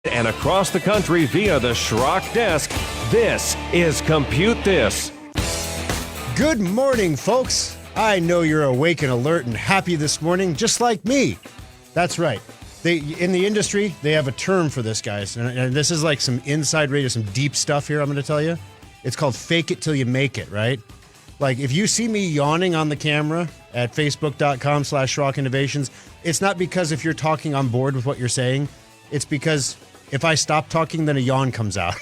And across the country via the Schrock desk, this is Compute This. Good morning, folks. I know you're awake and alert and happy this morning, just like me. That's right. In the industry, they have a term for this, guys. And this is like some inside radio, some deep stuff here I'm going to tell you. It's called fake it till you make it, right? Like if you see me yawning on the camera at facebook.com/Schrock Innovations, it's not because if you're talking on board with what you're saying. It's because if I stop talking, then a yawn comes out.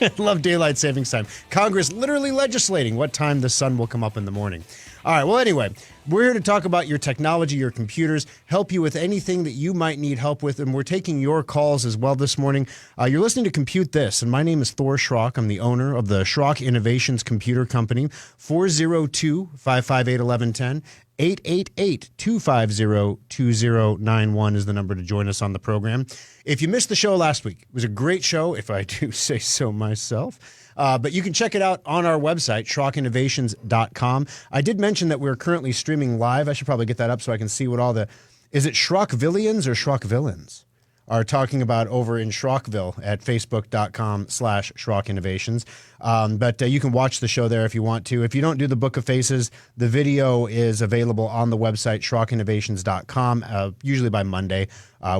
I love daylight savings time. Congress literally legislating what time the sun will come up in the morning. All right, well, anyway, we're here to talk about your technology, your computers, help you with anything that you might need help with, and we're taking your calls as well this morning. You're listening to Compute This, and my name is Thor Schrock. I'm the owner of the Schrock Innovations Computer Company. 402-558-1110. 888-250-2091 is the number to join us on the program. If you missed the show last week, it was a great show, if I do say so myself. But you can check it out on our website, SchrockInnovations.com. I did mention that we're currently streaming live. I should probably get that up so I can see what all the... Is it Schrockvillians or Schrockvillains are talking about over in Schrockville at Facebook.com/Schrock Innovations. But you can watch the show there if you want to. If you don't do the Book of Faces, the video is available on the website, SchrockInnovations.com, usually by Monday.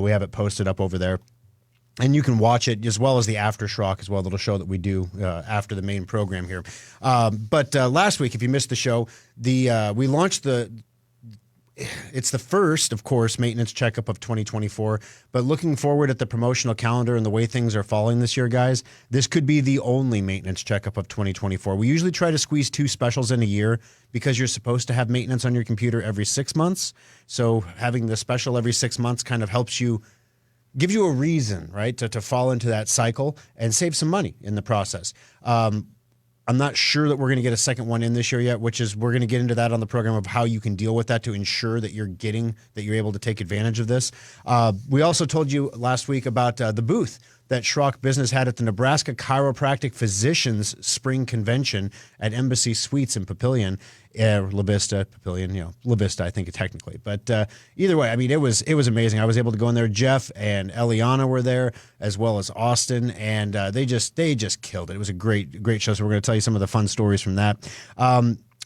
We have it posted up over there. And you can watch it as well as the After Schrock as well, the little show that we do after the main program here. But last week, if you missed the show, we launched it's the first, of course, maintenance checkup of 2024. But looking forward at the promotional calendar and the way things are falling this year, guys, this could be the only maintenance checkup of 2024. We usually try to squeeze 2 specials in a year because you're supposed to have maintenance on your computer every 6 months. So having the special every 6 months kind of helps you, gives you a reason, right, to fall into that cycle and save some money in the process. I'm not sure that we're going to get a second one in this year yet, which is we're going to get into that on the program of how you can deal with that to ensure that you're able to take advantage of this. We also told you last week about the booth that Schrock Business had at the Nebraska Chiropractic Physicians Spring Convention at Embassy Suites in Papillion. La Vista, Papillion, La Vista, I think technically. But either way, I mean, it was amazing. I was able to go in there. Jeff and Eliana were there, as well as Austin, and they just killed it. It was a great show, so we're going to tell you some of the fun stories from that.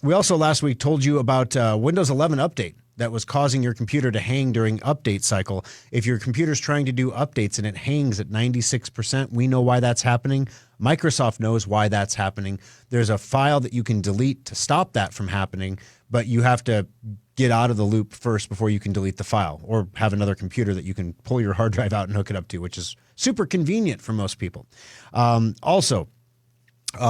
We also last week told you about Windows 11 update that was causing your computer to hang during update cycle. If your computer's trying to do updates and it hangs at 96%, we know why that's happening. Microsoft knows why that's happening. There's a file that you can delete to stop that from happening, but you have to get out of the loop first before you can delete the file, or have another computer that you can pull your hard drive out and hook it up to, which is super convenient for most people. Also,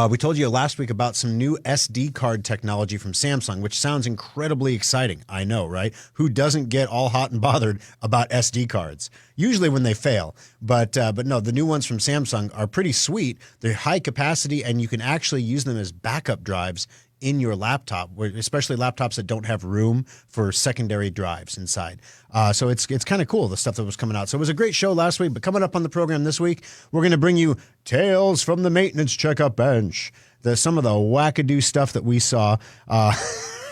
we told you last week about some new SD card technology from Samsung, which sounds incredibly exciting. I know, right? Who doesn't get all hot and bothered about SD cards? Usually when they fail. But no, the new ones from Samsung are pretty sweet. They're high capacity, and you can actually use them as backup drives in your laptop, especially laptops that don't have room for secondary drives inside. So it's kind of cool, the stuff that was coming out. So it was a great show last week, but coming up on the program this week, we're going to bring you Tales from the Maintenance Checkup Bench, some of the wackadoo stuff that we saw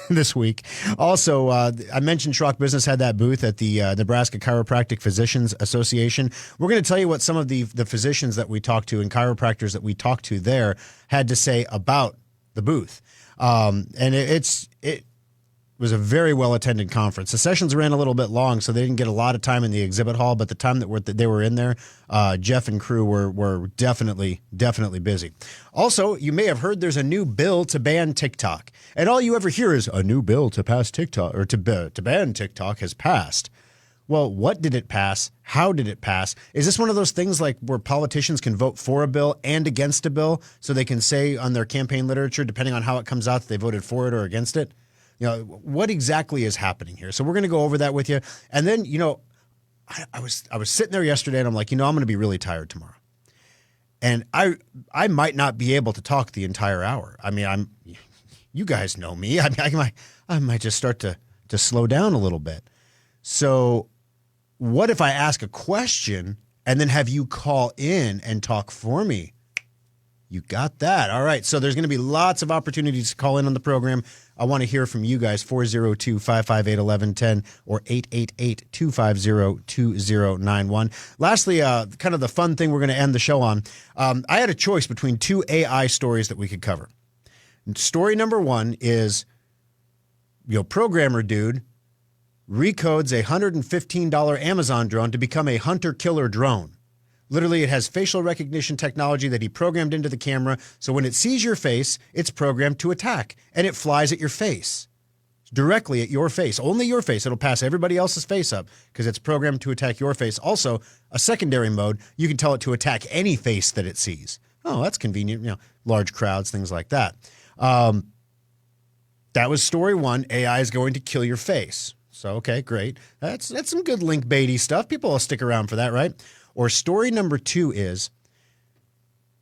this week. Also, I mentioned Schrock Business had that booth at the Nebraska Chiropractic Physicians Association. We're going to tell you what some of the physicians that we talked to and chiropractors that we talked to there had to say about the booth. And it was a very well-attended conference. The sessions ran a little bit long, so they didn't get a lot of time in the exhibit hall, but the time that they were in there, Jeff and crew were definitely busy. Also, you may have heard there's a new bill to ban TikTok. And all you ever hear is a new bill to pass TikTok, or to ban TikTok has passed. Well, what did it pass? How did it pass? Is this one of those things like where politicians can vote for a bill and against a bill so they can say on their campaign literature, depending on how it comes out, that they voted for it or against it? What exactly is happening here? So we're going to go over that with you. And then, I was sitting there yesterday and I'm like, I'm going to be really tired tomorrow. And I might not be able to talk the entire hour. I mean, you guys know me. I might just start to slow down a little bit. So what if I ask a question and then have you call in and talk for me? You got that. All right. So there's going to be lots of opportunities to call in on the program. I want to hear from you guys, 402-558-1110 or 888-250-2091. Lastly, kind of the fun thing we're going to end the show on. I had a choice between two AI stories that we could cover. Story number one is, programmer dude recodes a $115 Amazon drone to become a hunter-killer drone. Literally, it has facial recognition technology that he programmed into the camera, so when it sees your face, it's programmed to attack, and it flies at your face, directly at your face, only your face. It'll pass everybody else's face up because it's programmed to attack your face. Also, a secondary mode, you can tell it to attack any face that it sees. Oh, that's convenient, large crowds, things like that. That was story one. AI is going to kill your face. So, okay, great. That's some good link baity stuff. People will stick around for that, right? Or story number two is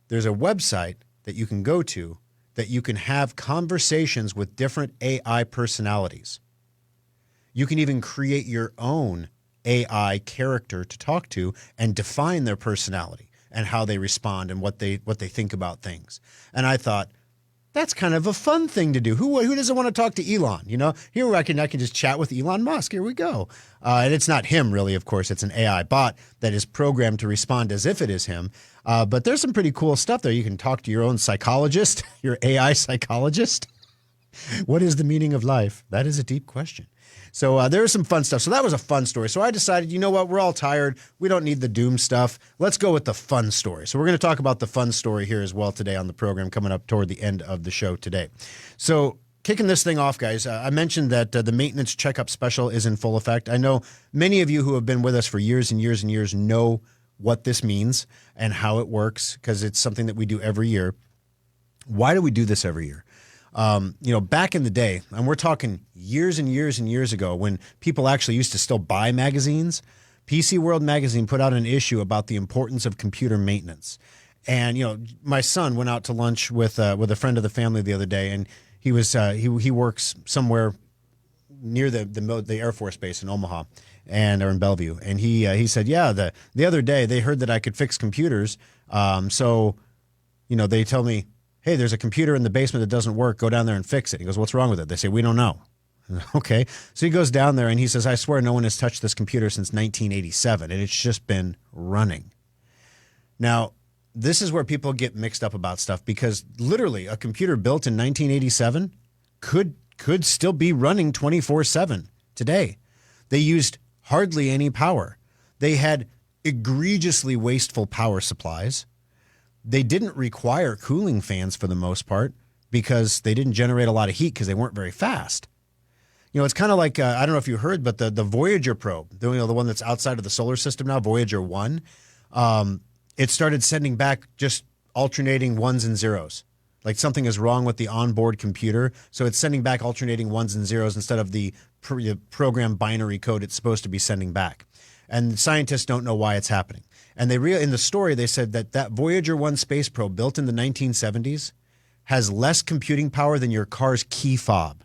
there's a website that you can go to that you can have conversations with different AI personalities. You can even create your own AI character to talk to and define their personality and how they respond and what they think about things. And I thought, that's kind of a fun thing to do. Who doesn't want to talk to Elon? Here I can just chat with Elon Musk. Here we go. And it's not him, really, of course. It's an AI bot that is programmed to respond as if it is him. But there's some pretty cool stuff there. You can talk to your own psychologist, your AI psychologist. What is the meaning of life? That is a deep question. So there's some fun stuff. So that was a fun story. So I decided, you know what? We're all tired. We don't need the doom stuff. Let's go with the fun story. So we're going to talk about the fun story here as well today on the program coming up toward the end of the show today. So kicking this thing off, guys, I mentioned that the maintenance checkup special is in full effect. I know many of you who have been with us for years and years and years know what this means and how it works because it's something that we do every year. Why do we do this every year? Back in the day, and we're talking years and years and years ago when people actually used to still buy magazines, PC World magazine put out an issue about the importance of computer maintenance. And, my son went out to lunch with a friend of the family the other day, and he was he works somewhere near the Air Force Base in Omaha or in Bellevue. And he said, the other day they heard that I could fix computers. So they tell me, hey, there's a computer in the basement that doesn't work. Go down there and fix it. He goes, what's wrong with it? They say, we don't know. Okay. So he goes down there and he says, I swear no one has touched this computer since 1987, and it's just been running. Now, this is where people get mixed up about stuff because literally a computer built in 1987 could still be running 24/7 today. They used hardly any power. They had egregiously wasteful power supplies. They didn't require cooling fans for the most part because they didn't generate a lot of heat because they weren't very fast. It's kind of like, I don't know if you heard, but the Voyager probe, the one that's outside of the solar system now, Voyager 1, it started sending back just alternating ones and zeros. Like something is wrong with the onboard computer. So it's sending back alternating ones and zeros instead of the program binary code it's supposed to be sending back. And scientists don't know why it's happening. And in the story, they said that Voyager 1 space probe built in the 1970s has less computing power than your car's key fob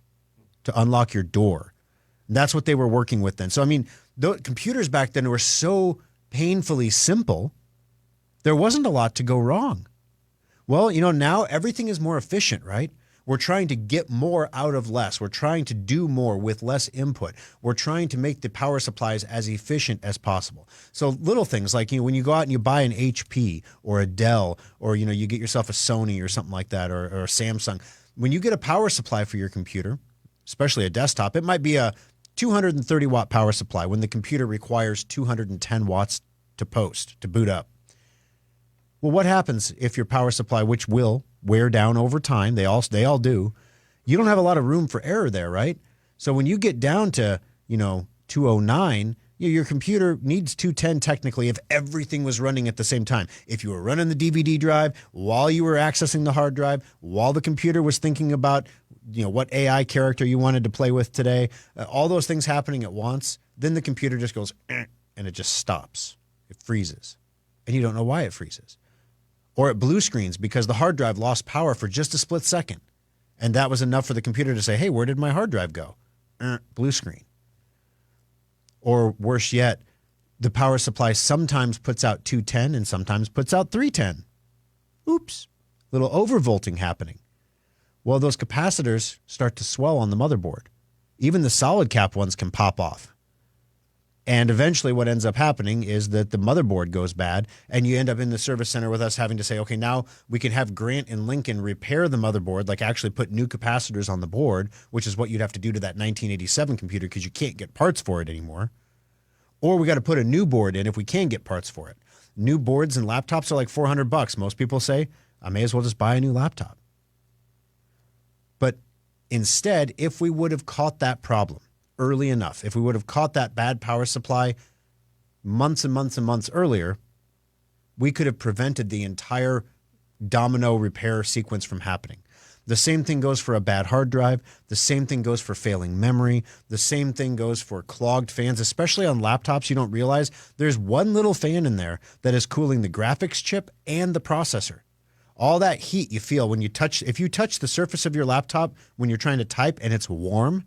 to unlock your door. And that's what they were working with then. So, the computers back then were so painfully simple, there wasn't a lot to go wrong. Well, now everything is more efficient, right? We're trying to get more out of less. We're trying to do more with less input. We're trying to make the power supplies as efficient as possible. So little things like, when you go out and you buy an HP or a Dell or, you get yourself a Sony or something like that or a Samsung. When you get a power supply for your computer, especially a desktop, it might be a 230 watt power supply when the computer requires 210 watts to boot up. Well, what happens if your power supply, which will wear down over time, they all do, you don't have a lot of room for error there, right? So when you get down to, 209, your computer needs 210 technically if everything was running at the same time. If you were running the DVD drive while you were accessing the hard drive, while the computer was thinking about, what AI character you wanted to play with today, all those things happening at once, then the computer just goes, and it just stops. It freezes. And you don't know why it freezes. Or it blue screens because the hard drive lost power for just a split second. And that was enough for the computer to say, hey, where did my hard drive go? Blue screen. Or worse yet, the power supply sometimes puts out 210 and sometimes puts out 310. Oops. little overvolting happening. Well, those capacitors start to swell on the motherboard. Even the solid cap ones can pop off. And eventually what ends up happening is that the motherboard goes bad, and you end up in the service center with us having to say, okay, now we can have Grant and Lincoln repair the motherboard, like actually put new capacitors on the board, which is what you'd have to do to that 1987 computer because you can't get parts for it anymore. Or we got to put a new board in if we can get parts for it. New boards and laptops are like $400. Most people say, I may as well just buy a new laptop. But instead, if we would have caught that problem early enough, if we would have caught that bad power supply months and months and months earlier, we could have prevented the entire domino repair sequence from happening. The same thing goes for a bad hard drive. The same thing goes for failing memory. The same thing goes for clogged fans, especially on laptops. You don't realize there's one little fan in there that is cooling the graphics chip and the processor. All that heat you feel when you touch, if you touch the surface of your laptop when you're trying to type and it's warm,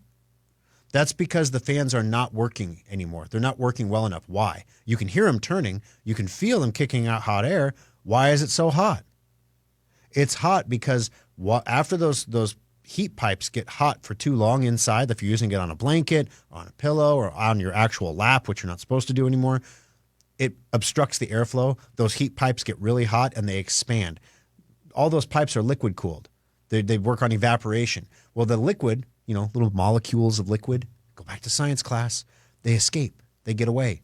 that's because the fans are not working anymore. They're not working well enough. Why? You can hear them turning. You can feel them kicking out hot air. Why is it so hot? It's hot because after those heat pipes get hot for too long inside, if you're using it on a blanket, on a pillow, or on your actual lap, which you're not supposed to do anymore, it obstructs the airflow. Those heat pipes get really hot and they expand. All those pipes are liquid cooled. They work on evaporation. Well, the liquid, little molecules of liquid, go back to science class, they escape. They get away.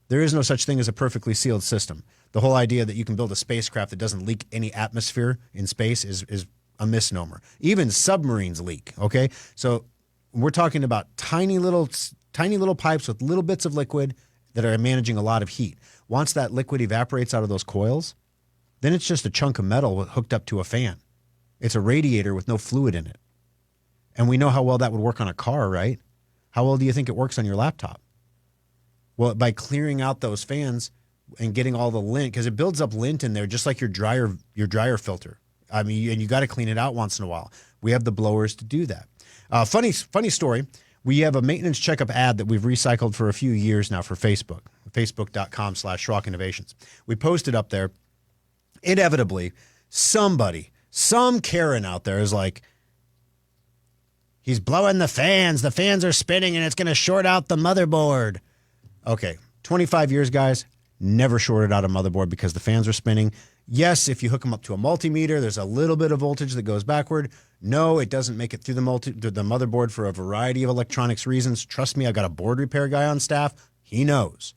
There is no such thing as a perfectly sealed system. The whole idea that you can build a spacecraft that doesn't leak any atmosphere in space is a misnomer. Even submarines leak, okay? So we're talking about tiny little pipes with little bits of liquid that are managing a lot of heat. Once that liquid evaporates out of those coils, then it's just a chunk of metal hooked up to a fan. It's a radiator with no fluid in it. And we know how well that would work on a car, right? How well do you think it works on your laptop? Well, by clearing out those fans and getting all the lint, because it builds up lint in there just like your dryer filter. I mean, and you got to clean it out once in a while. We have the blowers to do that. Funny story. We have a maintenance checkup ad that we've recycled for a few years now for Facebook, facebook.com/Schrock Innovations. We posted up there. Inevitably, some Karen out there is like, he's blowing the fans are spinning and it's going to short out the motherboard. Okay, 25 years, guys, never shorted out a motherboard because the fans are spinning. Yes, if you hook them up to a multimeter, there's a little bit of voltage that goes backward. No, it doesn't make it through the motherboard for a variety of electronics reasons. Trust me, I've got a board repair guy on staff. He knows.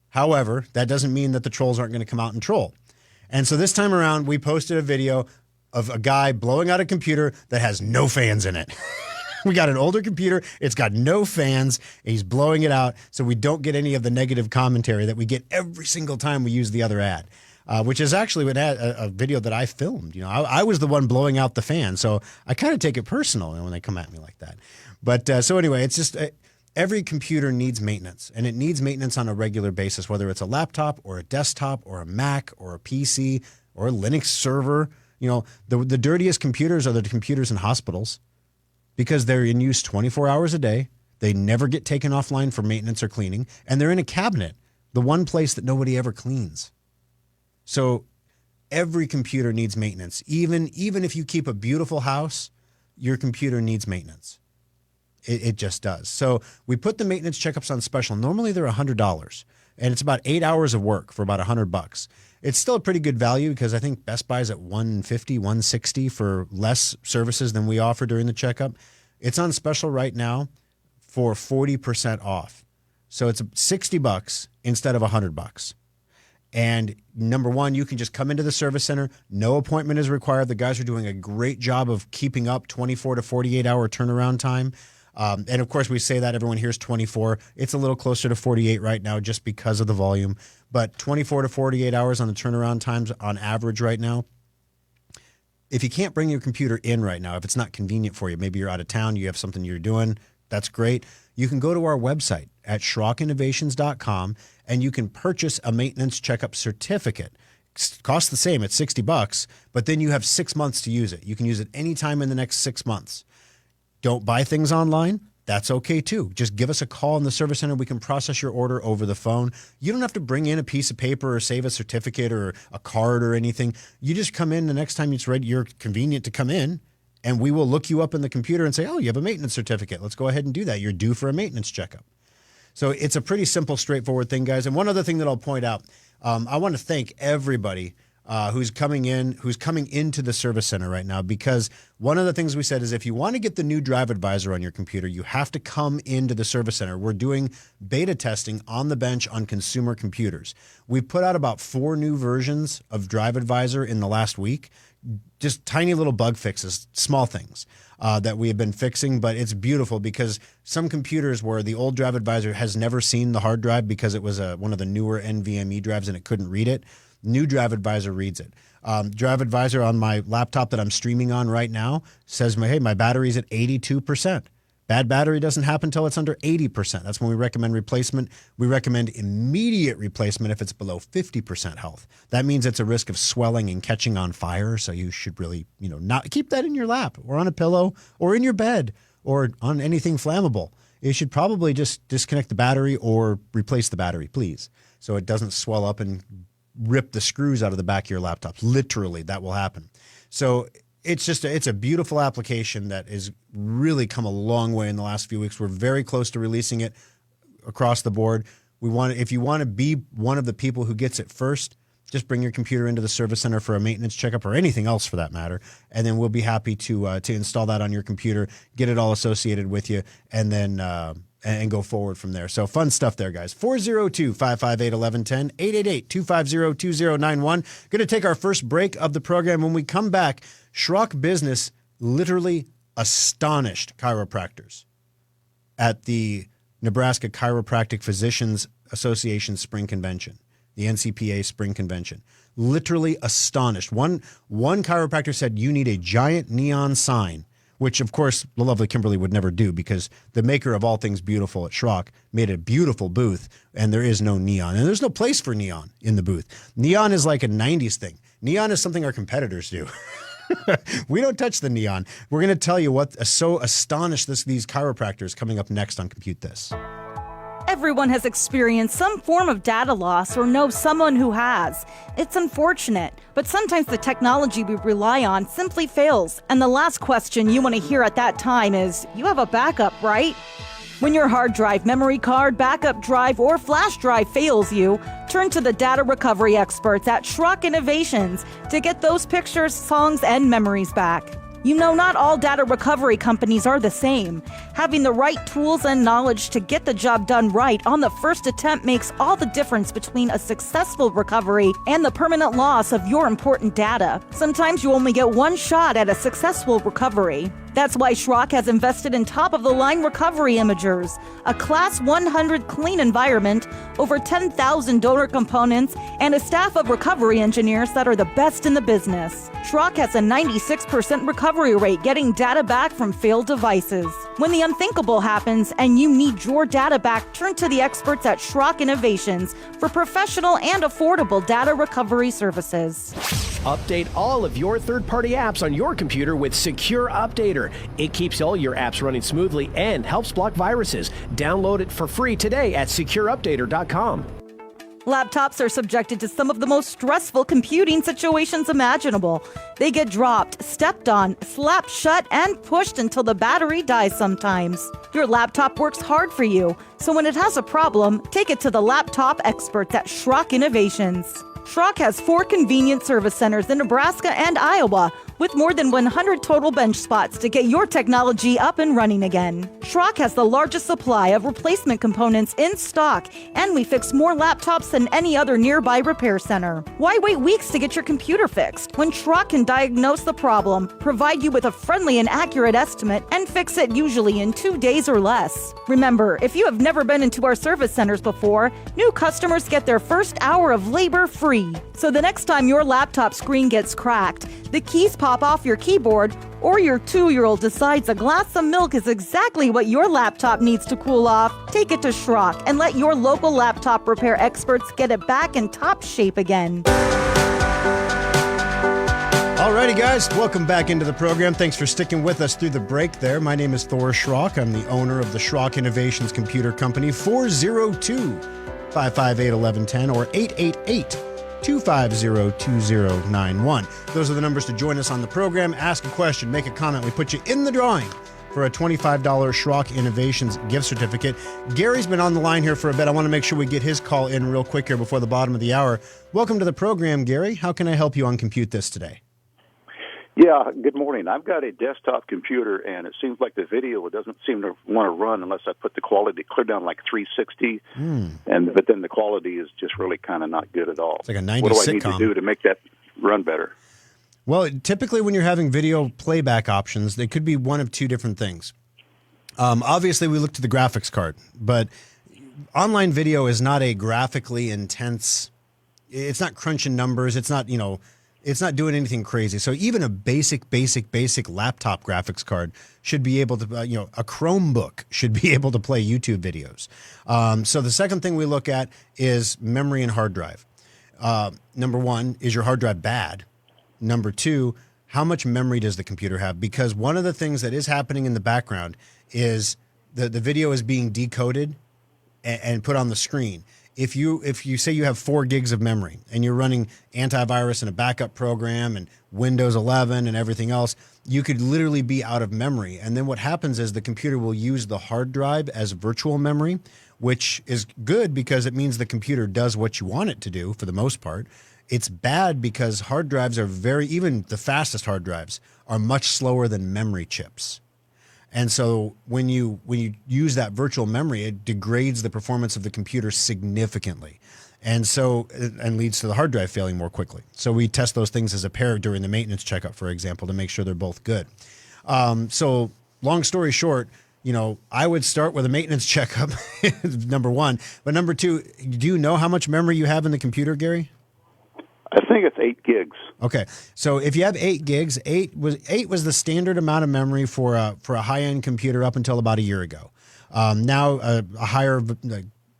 However, that doesn't mean that the trolls aren't going to come out and troll. And so this time around, we posted a video of a guy blowing out a computer that has no fans in it. We got an older computer. It's got no fans. And he's blowing it out so we don't get any of the negative commentary that we get every single time we use the other ad, which is actually a video that I filmed. I was the one blowing out the fan. So I kind of take it personal when they come at me like that. But so anyway, it's just every computer needs maintenance, and it needs maintenance on a regular basis, whether it's a laptop or a desktop or a Mac or a PC or a Linux server. The dirtiest computers are the computers in hospitals because they're in use 24 hours a day. They never get taken offline for maintenance or cleaning, and they're in a cabinet, the one place that nobody ever cleans. So every computer needs maintenance. Even if you keep a beautiful house, your computer needs maintenance. It just does. So we put the maintenance checkups on special. Normally they're $100, and it's about 8 hours of work for about $100. It's still a pretty good value because I think Best Buy's at $150, $160 for less services than we offer during the checkup. It's on special right now for 40% off. So it's $60 instead of $100. And number one, you can just come into the service center. No appointment is required. The guys are doing a great job of keeping up 24 to 48 hour turnaround time. And of course, we say that everyone hears 24. It's a little closer to 48 right now just because of the volume. But 24 to 48 hours on the turnaround times on average right now. If you can't bring your computer in right now, if it's not convenient for you, maybe you're out of town, you have something you're doing, that's great. You can go to our website at SchrockInnovations.com and you can purchase a maintenance checkup certificate. It costs the same, it's $60, but then you have 6 months to use it. You can use it anytime in the next 6 months. Don't buy things online. that's okay too. Just give us a call in the service center. We can process your order over the phone. You don't have to bring in a piece of paper or save a certificate or a card or anything. You just come in the next time it's ready. You're convenient to come in, and we will look you up in the computer and say, oh, you have a maintenance certificate. Let's go ahead and do that. You're due for a maintenance checkup. So it's a pretty simple, straightforward thing, guys. And one other thing that I'll point out, I want to thank everybody who's coming into the service center right now, because one of the things we said is if you want to get the new Drive Advisor on your computer, you have to come into the service center. We're doing beta testing on the bench on consumer computers. We put out about 4 new versions of Drive Advisor in the last week, just tiny little bug fixes, small things that we have been fixing, but it's beautiful because some computers where the old Drive Advisor has never seen the hard drive because it was one of the newer NVMe drives and it couldn't read it. New Drive Advisor reads it. Drive Advisor on my laptop that I'm streaming on right now says, hey, my battery's at 82%. Bad battery doesn't happen until it's under 80%. That's when we recommend replacement. We recommend immediate replacement if it's below 50% health. That means it's a risk of swelling and catching on fire, so you should really, not keep that in your lap or on a pillow or in your bed or on anything flammable. You should probably just disconnect the battery or replace the battery, please, so it doesn't swell up and rip the screws out of the back of your laptop. Literally, that will happen. So it's a beautiful application that has really come a long way in the last few weeks. We're very close to releasing it across the board. If you want to be one of the people who gets it first, just bring your computer into the service center for a maintenance checkup or anything else for that matter, and then we'll be happy to install that on your computer, get it all associated with you, and then and go forward from there. So fun stuff there, guys. 402-558-1110, 888-250-2091. Going to take our first break of the program. When we come back, Schrock Business literally astonished chiropractors at the Nebraska Chiropractic Physicians Association Spring Convention, the NCPA Spring Convention. Literally astonished. One chiropractor said, you need a giant neon sign, which, of course, the lovely Kimberly would never do because the maker of all things beautiful at Schrock made a beautiful booth, and there is no neon. And there's no place for neon in the booth. Neon is like a 90s thing. Neon is something our competitors do. We don't touch the neon. We're going to tell you what so astonished these chiropractors coming up next on Compute This. Everyone has experienced some form of data loss or knows someone who has. It's unfortunate, but sometimes the technology we rely on simply fails. And the last question you want to hear at that time is, you have a backup, right? When your hard drive, memory card, backup drive, or flash drive fails you, turn to the data recovery experts at Schrock Innovations to get those pictures, songs, and memories back. You know, not all data recovery companies are the same. Having the right tools and knowledge to get the job done right on the first attempt makes all the difference between a successful recovery and the permanent loss of your important data. Sometimes you only get one shot at a successful recovery. That's why Schrock has invested in top-of-the-line recovery imagers, a Class 100 clean environment, over 10,000 donor components, and a staff of recovery engineers that are the best in the business. Schrock has a 96% recovery rate getting data back from failed devices. When the unthinkable happens and you need your data back, turn to the experts at Schrock Innovations for professional and affordable data recovery services. Update all of your third-party apps on your computer with Secure Updater. It keeps all your apps running smoothly and helps block viruses. Download it for free today at secureupdater.com. Laptops are subjected to some of the most stressful computing situations imaginable. They get dropped, stepped on, slapped shut, and pushed until the battery dies sometimes. Your laptop works hard for you, so when it has a problem, take it to the laptop experts at Schrock Innovations. Schrock has 4 convenient service centers in Nebraska and Iowa, with more than 100 total bench spots to get your technology up and running again. Schrock has the largest supply of replacement components in stock, and we fix more laptops than any other nearby repair center. Why wait weeks to get your computer fixed when Schrock can diagnose the problem, provide you with a friendly and accurate estimate, and fix it usually in 2 days or less? Remember, if you have never been into our service centers before, new customers get their first hour of labor free. So the next time your laptop screen gets cracked, the keys pop off your keyboard, or your 2-year-old decides a glass of milk is exactly what your laptop needs to cool off, take it to Schrock and let your local laptop repair experts get it back in top shape again. Alrighty, Alrighty, guys, welcome back into the program. Thanks for sticking with us through the break there. My name is Thor Schrock. I'm the owner of the Schrock Innovations Computer Company. 402-558-1110 or 888-250-2091. Those are the numbers to join us on the program. Ask a question, make a comment. We put you in the drawing for a $25 Schrock Innovations gift certificate. Gary's been on the line here for a bit. I want to make sure we get his call in real quick here before the bottom of the hour. Welcome to the program, Gary. How can I help you on Compute This today? Yeah, good morning. I've got a desktop computer, and it seems like the video doesn't seem to want to run unless I put the quality clear down like 360, but then the quality is just really kind of not good at all. It's like a 90s What do I sitcom. need to do to make that run better? Well, typically when you're having video playback options, they could be one of two different things. Obviously, we look to the graphics card, but online video is not a graphically intense. It's not crunching numbers. It's not, it's not doing anything crazy. So even a basic laptop graphics card should be able to, a Chromebook should be able to play YouTube videos. So the second thing we look at is memory and hard drive. Number one, is your hard drive bad? Number two, how much memory does the computer have? Because one of the things that is happening in the background is the video is being decoded and put on the screen. If you say you have 4 gigs of memory and you're running antivirus and a backup program and Windows 11 and everything else, you could literally be out of memory. And then what happens is the computer will use the hard drive as virtual memory, which is good because it means the computer does what you want it to do for the most part. It's bad because hard drives are even the fastest hard drives are much slower than memory chips. And so when you use that virtual memory, it degrades the performance of the computer significantly. And leads to the hard drive failing more quickly. So we test those things as a pair during the maintenance checkup, for example, to make sure they're both good. So long story short, I would start with a maintenance checkup, number one. But number two, do you know how much memory you have in the computer, Gary? I think it's 8 gigs. Okay, so if you have 8 gigs, 8 was the standard amount of memory for a high-end computer up until about a year ago. Now a higher,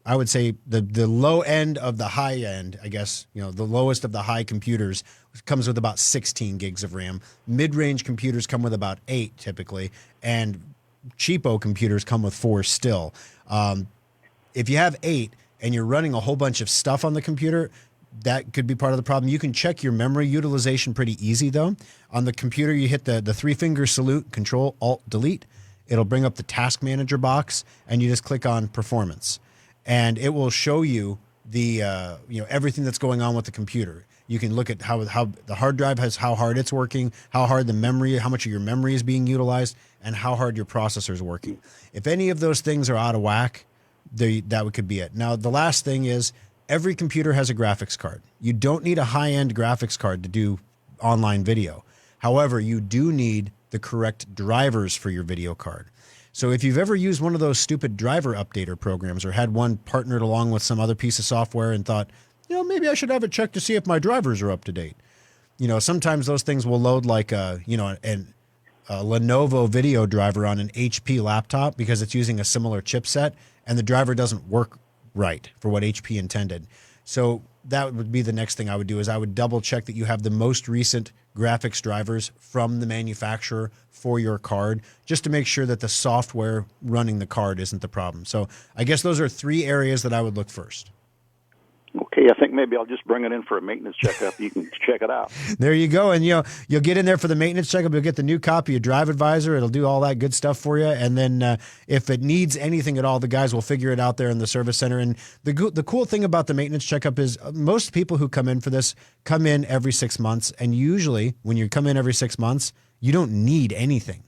I would say the low end of the high end, I guess, the lowest of the high computers comes with about 16 gigs of RAM. Mid-range computers come with about 8 typically, and cheapo computers come with 4 still. If you have 8 and you're running a whole bunch of stuff on the computer, that could be part of the problem. You can check your memory utilization pretty easy, though. On the computer, you hit the 3-finger salute, Control, Alt, Delete. It'll bring up the Task Manager box, and you just click on Performance. And it will show you the everything that's going on with the computer. You can look at how the hard drive how hard it's working, how hard the memory, how much of your memory is being utilized, and how hard your processor is working. If any of those things are out of whack, that could be it. Now, the last thing is, every computer has a graphics card. You don't need a high-end graphics card to do online video. However, you do need the correct drivers for your video card. So if you've ever used one of those stupid driver updater programs or had one partnered along with some other piece of software and thought, maybe I should have it checked to see if my drivers are up to date. Sometimes those things will load like a Lenovo video driver on an HP laptop because it's using a similar chipset and the driver doesn't work right for what HP intended. So that would be the next thing I would do is I would double check that you have the most recent graphics drivers from the manufacturer for your card, just to make sure that the software running the card isn't the problem. So I guess those are 3 areas that I would look first. Okay, I think maybe I'll just bring it in for a maintenance checkup. You can check it out. There you go. And, you'll get in there for the maintenance checkup. You'll get the new copy of Drive Advisor. It'll do all that good stuff for you. And then if it needs anything at all, the guys will figure it out there in the service center. And the cool thing about the maintenance checkup is most people who come in for this come in every 6 months. And usually when you come in every 6 months, you don't need anything.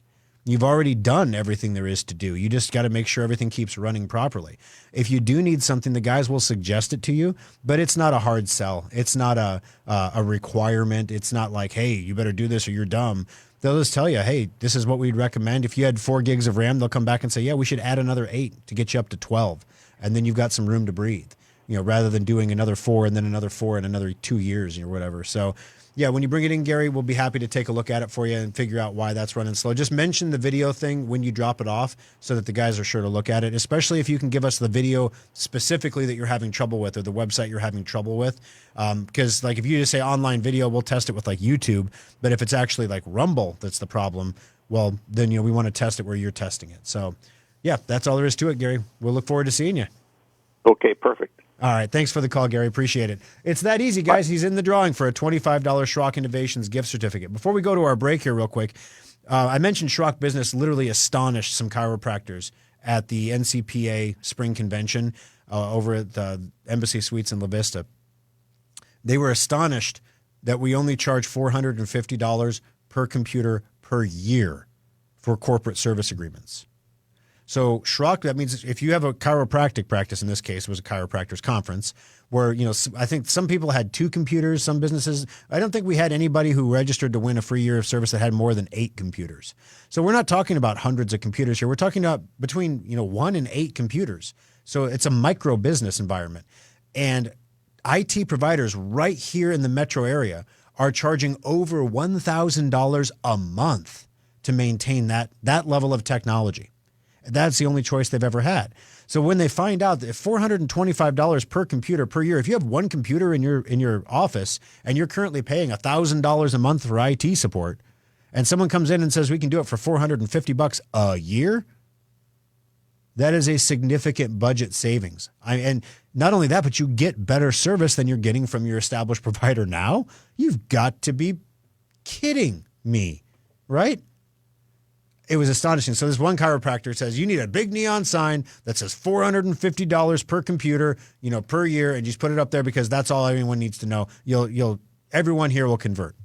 You've already done everything there is to do. You just got to make sure everything keeps running properly. If you do need something, the guys will suggest it to you, but it's not a hard sell. It's not a requirement. It's not like, hey, you better do this or you're dumb. They'll just tell you, hey, this is what we'd recommend. If you had 4 gigs of RAM, they'll come back and say, yeah, we should add another 8 to get you up to 12. And then you've got some room to breathe. rather than doing another 4 and then another 4 in another 2 years or whatever. So, yeah, when you bring it in, Gary, we'll be happy to take a look at it for you and figure out why that's running slow. Just mention the video thing when you drop it off so that the guys are sure to look at it, especially if you can give us the video specifically that you're having trouble with or the website you're having trouble with. Because, like, if you just say online video, we'll test it with, like, YouTube. But if it's actually, like, Rumble that's the problem, well, then, we want to test it where you're testing it. So, yeah, that's all there is to it, Gary. We'll look forward to seeing you. Okay, perfect. All right. Thanks for the call, Gary. Appreciate it. It's that easy, guys. He's in the drawing for a $25 Schrock Innovations gift certificate. Before we go to our break here real quick, I mentioned Schrock Business literally astonished some chiropractors at the NCPA Spring Convention over at the Embassy Suites in La Vista. They were astonished that we only charge $450 per computer per year for corporate service agreements. So Schrock, that means if you have a chiropractic practice, in this case, it was a chiropractor's conference, where, I think some people had 2 computers, some businesses. I don't think we had anybody who registered to win a free year of service that had more than 8 computers. So we're not talking about hundreds of computers here. We're talking about between, 1 and 8 computers. So it's a micro business environment. And IT providers right here in the metro area are charging over $1,000 a month to maintain that level of technology. That's the only choice they've ever had. So when they find out that $425 per computer per year, if you have one computer in your office and you're currently paying $1,000 a month for IT support, and someone comes in and says we can do it for $450 a year, that is a significant budget savings. And not only that, but you get better service than you're getting from your established provider now. You've got to be kidding me, right? It was astonishing. So this one chiropractor says you need a big neon sign that says $450 per computer, per year, and just put it up there because that's all everyone needs to know. Everyone here will convert.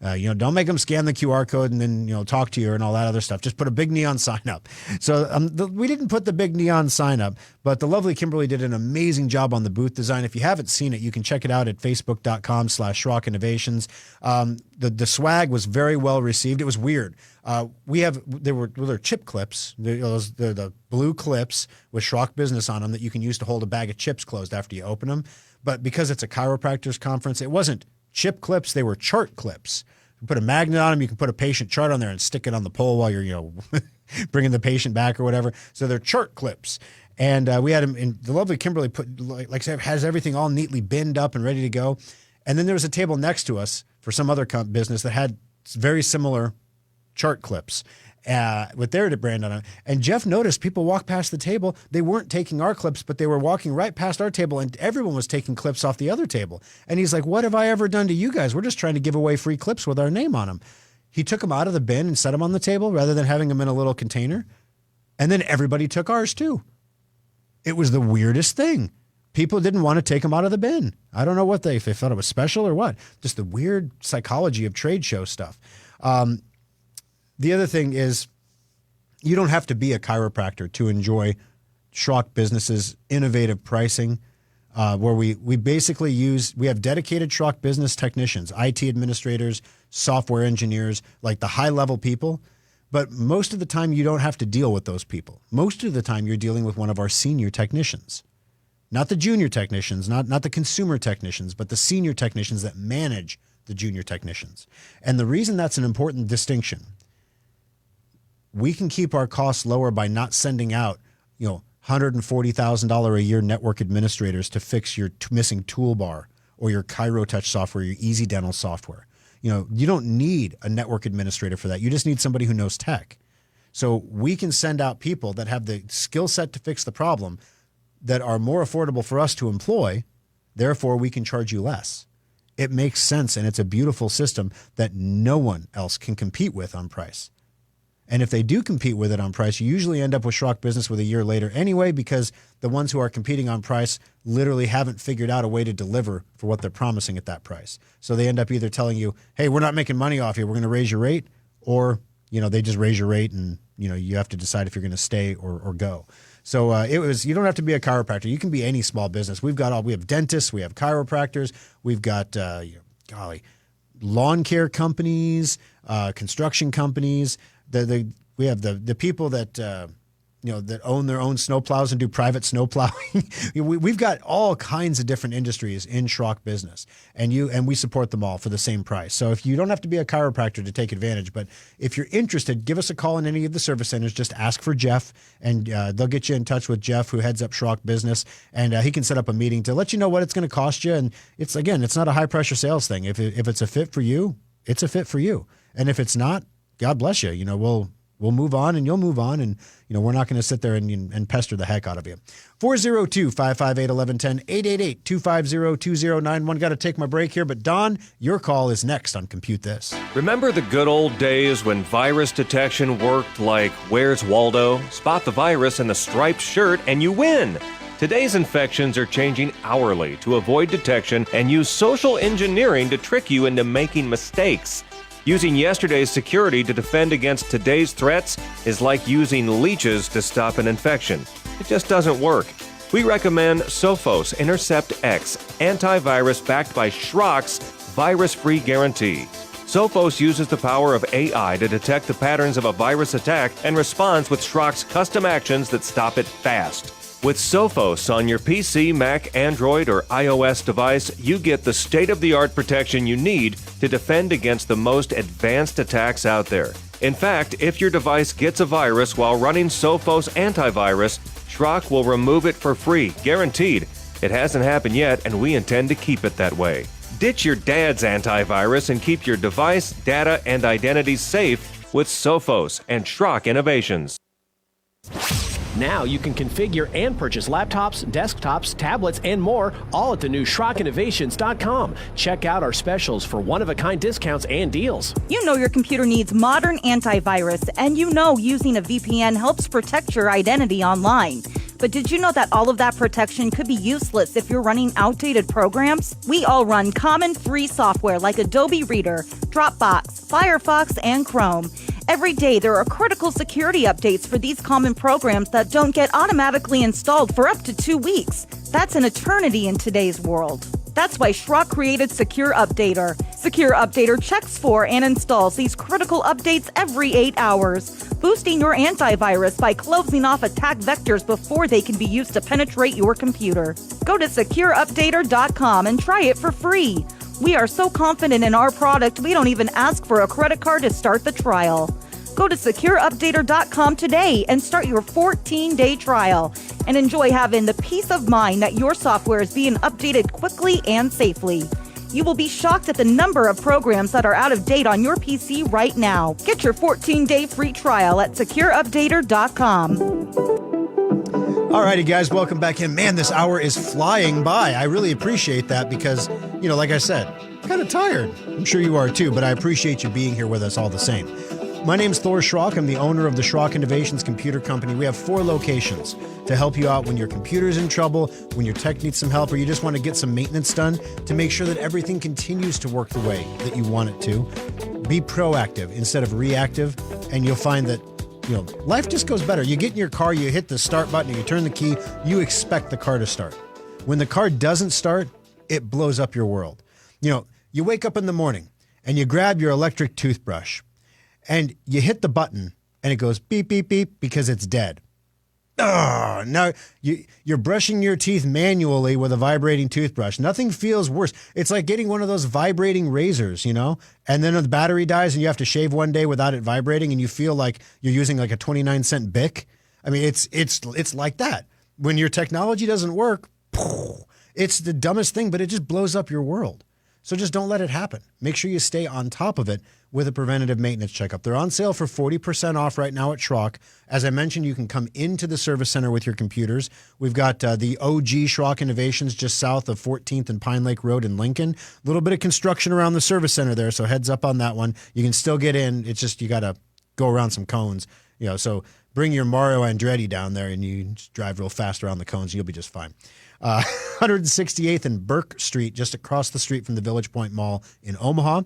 Don't make them scan the QR code and then, talk to you and all that other stuff. Just put a big neon sign up. So we didn't put the big neon sign up, but the lovely Kimberly did an amazing job on the booth design. If you haven't seen it, you can check it out at facebook.com/Schrock Innovations. The swag was very well received. It was weird. There were chip clips. The blue clips with Schrock Business on them that you can use to hold a bag of chips closed after you open them. But because it's a chiropractor's conference, it wasn't chip clips, they were chart clips. You put a magnet on them, you can put a patient chart on there and stick it on the pole while you're, bringing the patient back or whatever. So they're chart clips. And we had them in the lovely Kimberly has everything all neatly binned up and ready to go. And then there was a table next to us for some other business that had very similar chart clips with their brand on it. And Jeff noticed people walk past the table. They weren't taking our clips, but they were walking right past our table, and everyone was taking clips off the other table. And he's like, what have I ever done to you guys? We're just trying to give away free clips with our name on them. He took them out of the bin and set them on the table rather than having them in a little container. And then everybody took ours too. It was the weirdest thing. People didn't want to take them out of the bin. I don't know what if they thought it was special or what. Just the weird psychology of trade show stuff. The other thing is you don't have to be a chiropractor to enjoy Schrock Business's innovative pricing, where we basically we have dedicated Schrock Business technicians, IT administrators, software engineers, like the high-level people. But most of the time you don't have to deal with those people. Most of the time you're dealing with one of our senior technicians. Not the junior technicians, not the consumer technicians, but the senior technicians that manage the junior technicians. And the reason that's an important distinction, we can keep our costs lower by not sending out, $140,000 a year network administrators to fix your missing toolbar or your ChiroTouch software, your Easy Dental software. You don't need a network administrator for that. You just need somebody who knows tech. So we can send out people that have the skill set to fix the problem that are more affordable for us to employ. Therefore, we can charge you less. It makes sense, and it's a beautiful system that no one else can compete with on price. And if they do compete with it on price, you usually end up with Schrock Business with a year later anyway, because the ones who are competing on price literally haven't figured out a way to deliver for what they're promising at that price. So they end up either telling you, hey, we're not making money off you, we're going to raise your rate, or, they just raise your rate and, you have to decide if you're going to stay or go. So you don't have to be a chiropractor. You can be any small business. We have dentists, we have chiropractors, we've got, lawn care companies, construction companies. We have the people that that own their own snowplows and do private snow plowing. We've got all kinds of different industries in Schrock business, and we support them all for the same price. So if you don't have to be a chiropractor to take advantage, but if you're interested, give us a call in any of the service centers. Just ask for Jeff, and they'll get you in touch with Jeff, who heads up Schrock business, and he can set up a meeting to let you know what it's going to cost you. And it's not a high pressure sales thing. If it's a fit for you, it's a fit for you, and if it's not, God bless you. We'll move on, and you'll move on, and we're not going to sit there and pester the heck out of you. 402-558-1110, 888-250-2091. Got to take my break here, but Don, your call is next on Compute This. Remember the good old days when virus detection worked like Where's Waldo? Spot the virus in the striped shirt and you win. Today's infections are changing hourly to avoid detection and use social engineering to trick you into making mistakes. Using yesterday's security to defend against today's threats is like using leeches to stop an infection. It just doesn't work. We recommend Sophos Intercept X antivirus backed by Schrock's virus-free guarantee. Sophos uses the power of AI to detect the patterns of a virus attack and responds with Schrock's custom actions that stop it fast. With Sophos on your PC, Mac, Android, or iOS device, you get the state-of-the-art protection you need to defend against the most advanced attacks out there. In fact, if your device gets a virus while running Sophos antivirus, Schrock will remove it for free, guaranteed. It hasn't happened yet, and we intend to keep it that way. Ditch your dad's antivirus and keep your device, data, and identity safe with Sophos and Schrock Innovations. Now you can configure and purchase laptops, desktops, tablets, and more, all at the new SchrockInnovations.com. Check out our specials for one-of-a-kind discounts and deals. You know your computer needs modern antivirus, and using a VPN helps protect your identity online. But did you know that all of that protection could be useless if you're running outdated programs? We all run common free software like Adobe Reader, Dropbox, Firefox, and Chrome. Every day, there are critical security updates for these common programs that don't get automatically installed for up to 2 weeks. That's an eternity in today's world. That's why Schrock created Secure Updater. Secure Updater checks for and installs these critical updates every 8 hours, boosting your antivirus by closing off attack vectors before they can be used to penetrate your computer. Go to secureupdater.com and try it for free. We are so confident in our product, we don't even ask for a credit card to start the trial. Go to secureupdater.com today and start your 14-day trial and enjoy having the peace of mind that your software is being updated quickly and safely. You will be shocked at the number of programs that are out of date on your PC right now. Get your 14-day free trial at secureupdater.com. All righty, guys, welcome back in. Man, this hour is flying by. I really appreciate that because, like I said, kind of tired. I'm sure you are too, but I appreciate you being here with us all the same. My name's Thor Schrock. I'm the owner of the Schrock Innovations Computer Company. We have 4 locations to help you out when your computer's in trouble, when your tech needs some help, or you just want to get some maintenance done to make sure that everything continues to work the way that you want it to. Be proactive instead of reactive, and you'll find that life just goes better. You get in your car, you hit the start button, you turn the key, you expect the car to start. When the car doesn't start, it blows up your world. You wake up in the morning and you grab your electric toothbrush and you hit the button and it goes beep, beep, beep because it's dead. Now you're brushing your teeth manually with a vibrating toothbrush. Nothing feels worse. It's like getting one of those vibrating razors, and then the battery dies and you have to shave one day without it vibrating and you feel like you're using like a 29-cent Bic. I mean, it's like that. When your technology doesn't work, it's the dumbest thing, but it just blows up your world. So just don't let it happen. Make sure you stay on top of it with a preventative maintenance checkup. They're on sale for 40% off right now at Schrock. As I mentioned, you can come into the service center with your computers. We've got the OG Schrock Innovations just south of 14th and Pine Lake Road in Lincoln. A little bit of construction around the service center there, so heads up on that one. You can still get in. It's just you got to go around some cones. So bring your Mario Andretti down there and you just drive real fast around the cones. You'll be just fine. 168th and Burke Street, just across the street from the Village Point Mall in Omaha.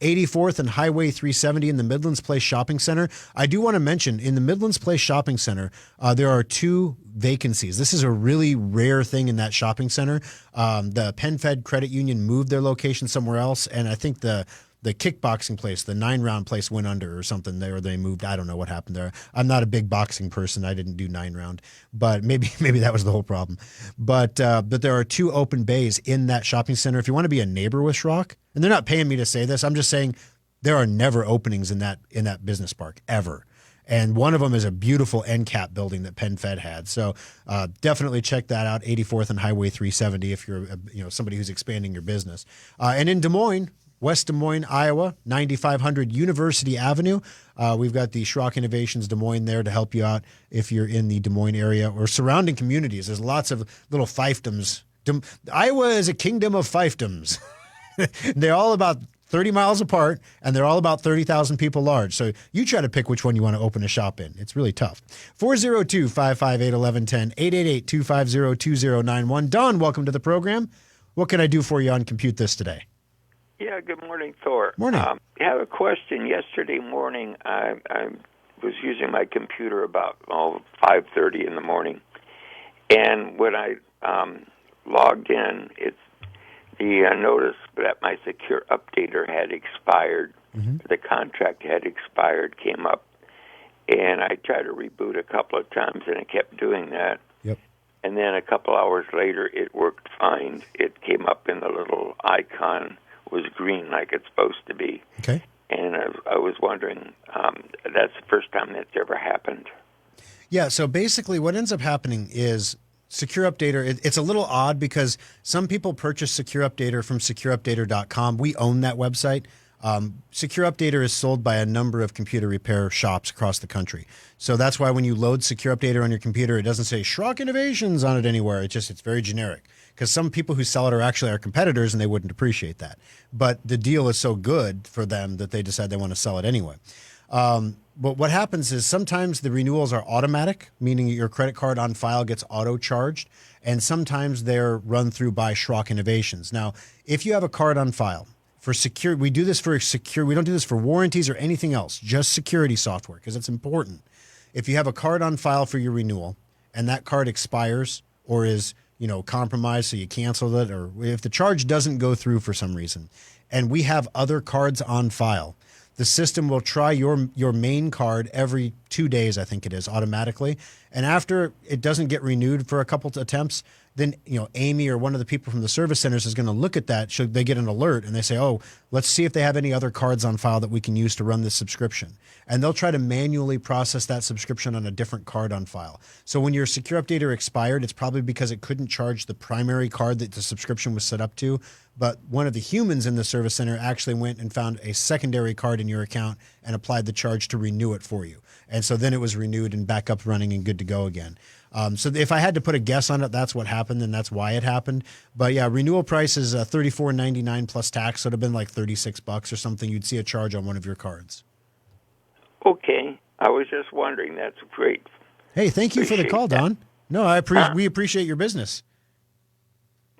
84th and Highway 370 in the Midlands Place Shopping Center. I do want to mention, in the Midlands Place Shopping Center, there are 2 vacancies. This is a really rare thing in that shopping center. The PenFed Credit Union moved their location somewhere else, and I think the the kickboxing place, the 9-round place went under or something there, or they moved. I don't know what happened there. I'm not a big boxing person. I didn't do 9-round, but maybe that was the whole problem. But there are 2 open bays in that shopping center. If you want to be a neighbor with Schrock, and they're not paying me to say this, I'm just saying there are never openings in that business park ever. And one of them is a beautiful end cap building that PenFed had. So definitely check that out, 84th and Highway 370 if you're somebody who's expanding your business. And in Des Moines, West Des Moines, Iowa, 9500 University Avenue. We've got the Schrock Innovations Des Moines there to help you out if you're in the Des Moines area or surrounding communities. There's lots of little fiefdoms. Iowa is a kingdom of fiefdoms. They're all about 30 miles apart, and they're all about 30,000 people large. So you try to pick which one you want to open a shop in. It's really tough. 402-558-1110, 888-250-2091. Don, welcome to the program. What can I do for you on Compute This today? Yeah, good morning, Thor. Morning. I have a question. Yesterday morning, I was using my computer about 5:30 in the morning, and when I logged in, the notice that my secure updater had expired. Mm-hmm. The contract had expired came up, and I tried to reboot a couple of times, and it kept doing that. Yep. And then a couple hours later, it worked fine. It came up in the little icon, was green like it's supposed to be. Okay. And I was wondering, that's the first time that's ever happened. Yeah, so basically what ends up happening is Secure Updater, it's a little odd because some people purchase Secure Updater from secureupdater.com. We own that website. Secure Updater is sold by a number of computer repair shops across the country. So that's why when you load Secure Updater on your computer, it doesn't say Schrock Innovations on it anywhere. It's very generic. Because some people who sell it are actually our competitors, and they wouldn't appreciate that. But the deal is so good for them that they decide they want to sell it anyway. But what happens is sometimes the renewals are automatic, meaning your credit card on file gets auto-charged, and sometimes they're run through by Schrock Innovations. Now, if you have a card on file, for secure, we do this for secure. We don't do this for warranties or anything else, just security software, because it's important. If you have a card on file for your renewal, and that card expires or is compromised, so you cancel it, or if the charge doesn't go through for some reason, and we have other cards on file, the system will try your main card every 2 days, I think it is, automatically. And after it doesn't get renewed for a couple of attempts, then Amy or one of the people from the service centers is going to look at that. Should they get an alert and they say, oh, let's see if they have any other cards on file that we can use to run this subscription. And they'll try to manually process that subscription on a different card on file. So when your Secure Updater expired, it's probably because it couldn't charge the primary card that the subscription was set up to. But one of the humans in the service center actually went and found a secondary card in your account and applied the charge to renew it for you. And so then it was renewed and back up running and good to go again. So if I had to put a guess on it, that's what happened, and that's why it happened. But yeah, renewal price is $34.99 plus tax, so it'd have been like $36 or something. You'd see a charge on one of your cards. Okay, I was just wondering. That's great. Hey, thank you for the call, Don. No, we appreciate your business.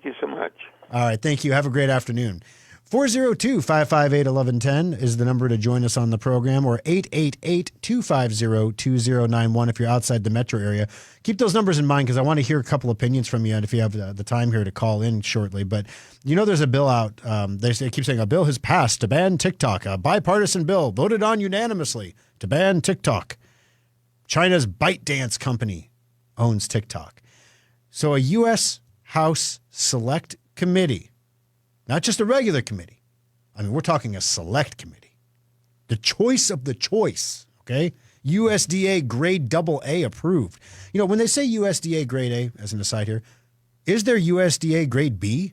Thank you so much. All right, thank you. Have a great afternoon. 402-558-1110 is the number to join us on the program, or 888-250-2091 if you're outside the metro area. Keep those numbers in mind because I want to hear a couple opinions from you, and if you have the time here to call in shortly. But there's a bill out. They keep saying a bill has passed to ban TikTok, a bipartisan bill voted on unanimously to ban TikTok. China's ByteDance company owns TikTok. So a U.S. House Select Committee, not just a regular committee. I mean, we're talking a select committee. The choice of the choice, okay? USDA grade AA approved. When they say USDA grade A, as an aside here, is there USDA grade B?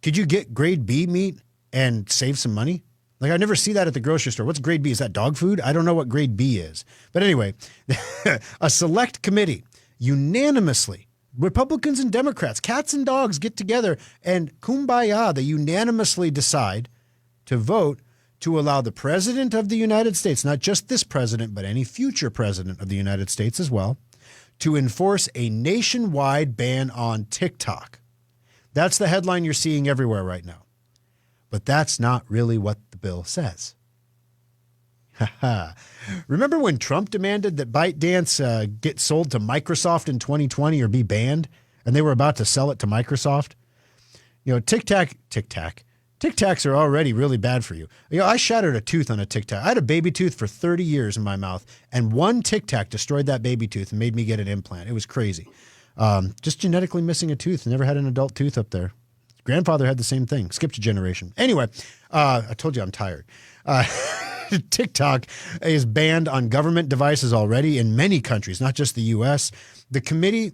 Could you get grade B meat and save some money? Like, I never see that at the grocery store. What's grade B? Is that dog food? I don't know what grade B is. But anyway, a select committee unanimously, Republicans and Democrats, cats and dogs, get together and kumbaya, they unanimously decide to vote to allow the president of the United States, not just this president, but any future president of the United States as well, to enforce a nationwide ban on TikTok. That's the headline you're seeing everywhere right now. But that's not really what the bill says. Remember when Trump demanded that ByteDance get sold to Microsoft in 2020 or be banned, and they were about to sell it to Microsoft? TikTok Tic Tacs are already really bad for you. I shattered a tooth on a Tic Tac. I had a baby tooth for 30 years in my mouth, and one Tic Tac destroyed that baby tooth and made me get an implant. It was crazy. Just genetically missing a tooth. Never had an adult tooth up there. Grandfather had the same thing. Skipped a generation. Anyway, I told you I'm tired. TikTok is banned on government devices already in many countries, not just the U.S. The committee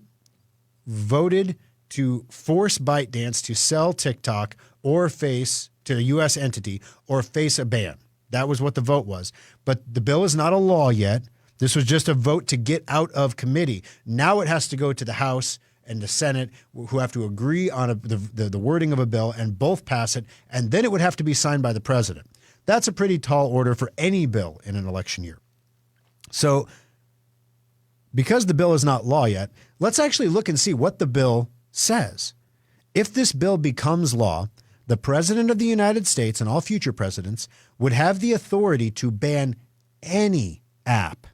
voted to force ByteDance to sell TikTok or face to a U.S. entity or face a ban. That was what the vote was. But the bill is not a law yet. This was just a vote to get out of committee. Now it has to go to the House and the Senate, who have to agree on the wording of a bill and both pass it, and then it would have to be signed by the president. That's a pretty tall order for any bill in an election year. So because the bill is not law yet, let's actually look and see what the bill says. If this bill becomes law, the President of the United States and all future presidents would have the authority to ban any app